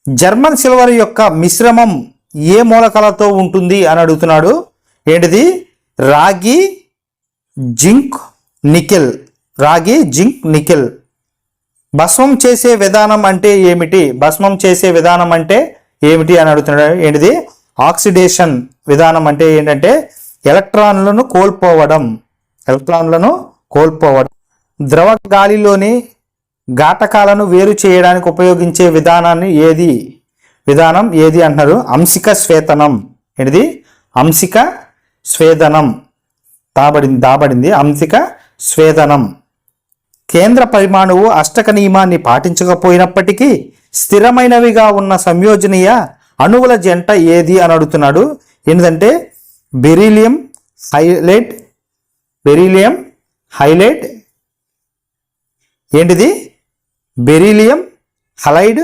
German silver యొక్క మిశ్రమం ఏ మూలకాలతో ఉంటుంది అని అడుగుతున్నాడు. ఏంటిది? రాగి, జింక్, నికెల్. రాగి, జింక్, నికెల్. భస్మం చేసే విధానం అంటే ఏమిటి? భస్మం చేసే విధానం అంటే ఏమిటి అని అడుగుతున్నాడు. ఏంటిది? ఆక్సిడేషన్ విధానం అంటే ఏంటంటే ఎలక్ట్రాన్లను కోల్పోవడం. ద్రవ గాలిలోని ఘాటకాలను వేరు చేయడానికి ఉపయోగించే విధానం ఏది అంటున్నారు? అంశిక స్వేదనం. ఏంటిది? అంశిక స్వేదనం. దాబడింది అంశిక స్వేదనం. కేంద్ర పరమాణువు అష్టక నియమాన్ని పాటించకపోయినప్పటికీ స్థిరమైనవిగా ఉన్న సంయోజనీయ అణువుల జంట ఏది అని అడుగుతున్నాడు. ఏంటంటే బెరీలియం హైలైడ్. ఏంటిది? Beryllium halide